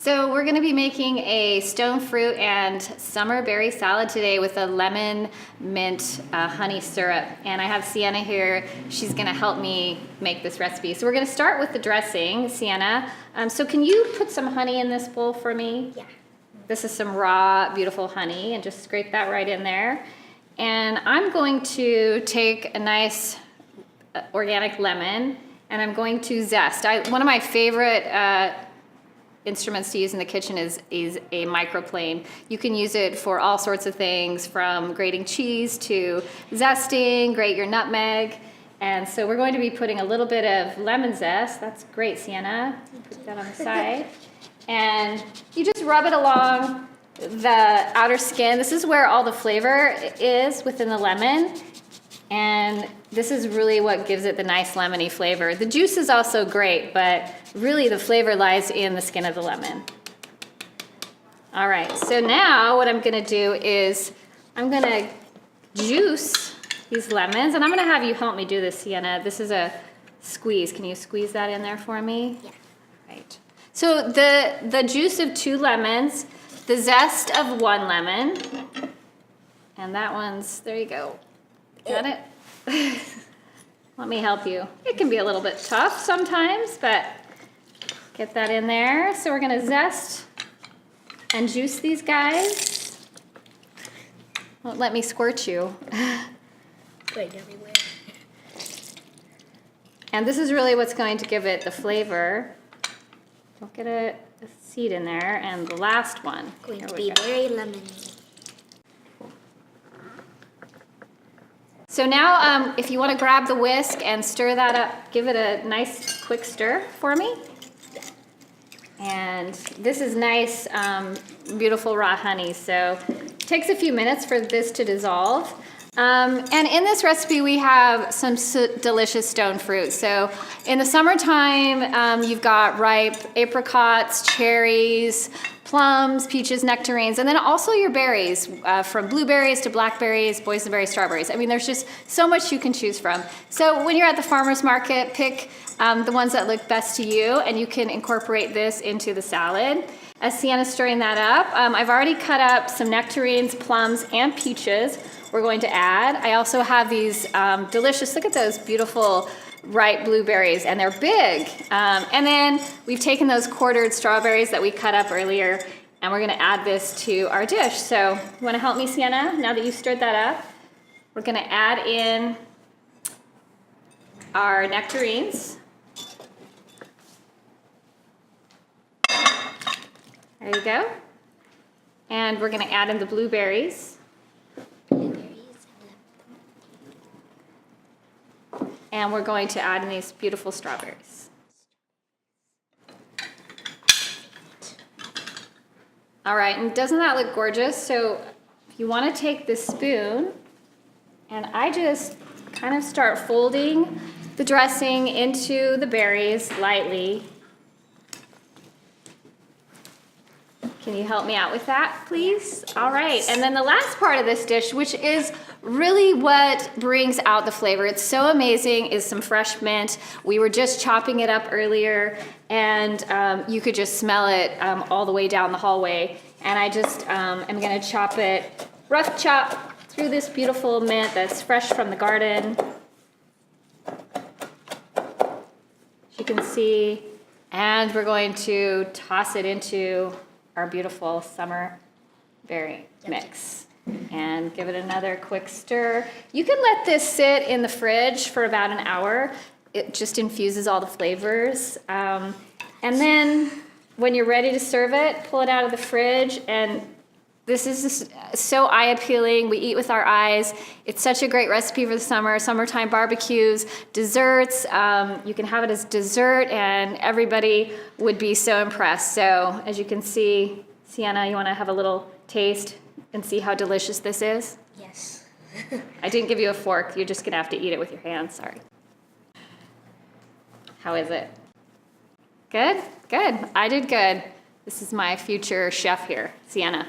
So we're gonna be making a stone fruit and summer berry salad today with a lemon mint honey syrup. And I have Sienna here. She's gonna help me make this recipe. So we're gonna start with the dressing, Sienna. So can you put some honey in this bowl for me? Yeah. This is some raw, beautiful honey, and just scrape that right in there. And I'm going to take a nice organic lemon and I'm going to zest. One of my favorite instruments to use in the kitchen is a microplane. You can use it for all sorts of things, from grating cheese to zesting, grate your nutmeg. And so we're going to be putting a little bit of lemon zest. That's great, Sienna. Put that on the side. And you just rub it along the outer skin. This is where all the flavor is within the lemon. And this is really what gives it the nice lemony flavor. The juice is also great, but really the flavor lies in the skin of the lemon. All right, so now what I'm gonna do is I'm gonna juice these lemons, and I'm gonna have you help me do this, Sienna. This is a squeeze. Can you squeeze that in there for me? Yeah. Right. So the juice of 2 lemons, the zest of 1 lemon, and that one's, there you go. Got it? Let me help you. It can be a little bit tough sometimes, but get that in there. So we're gonna zest and juice these guys. Won't let me squirt you. Going everywhere. And this is really what's going to give it the flavor. Don't get a seed in there. And the last one. Going to be very lemony. So now, if you want to grab the whisk and stir that up, give it a nice quick stir for me. And this is nice, beautiful raw honey. So it takes a few minutes for this to dissolve. And in this recipe, we have some delicious stone fruit. So in the summertime, you've got ripe apricots, cherries, plums, peaches, nectarines, and then also your berries, from blueberries to blackberries, boysenberries, strawberries. I mean, there's just so much you can choose from. So when you're at the farmer's market, pick the ones that look best to you, and you can incorporate this into the salad. As Sienna's stirring that up, I've already cut up some nectarines, plums, and peaches we're going to add. I also have these delicious, look at those beautiful ripe blueberries, and they're big. And then we've taken those quartered strawberries that we cut up earlier, and we're gonna add this to our dish. So you wanna help me, Sienna? Now that you've stirred that up, we're gonna add in our nectarines. There you go. And we're gonna add in the blueberries. And we're going to add in these beautiful strawberries. All right, and doesn't that look gorgeous? So you want to take this spoon, and I just kind of start folding the dressing into the berries lightly. Can you help me out with that, please? All right, and then the last part of this dish, which is really what brings out the flavor, it's so amazing, is some fresh mint. We were just chopping it up earlier, and you could just smell it all the way down the hallway. And I just am gonna chop it, rough chop through this beautiful mint that's fresh from the garden. As you can see, and we're going to toss it into our beautiful summer berry mix and give it another quick stir. You can let this sit in the fridge for about an hour. It just infuses all the flavors. And then when you're ready to serve it, pull it out of the fridge, and this is just so eye-appealing. We eat with our eyes. It's such a great recipe for the summer, summertime barbecues, desserts. You can have it as dessert, and everybody would be so impressed. So as you can see, Sienna, you want to have a little taste and see how delicious this is? Yes. I didn't give you a fork. You're just going to have to eat it with your hands. Sorry. How is it? Good? Good. I did good. This is my future chef here, Sienna.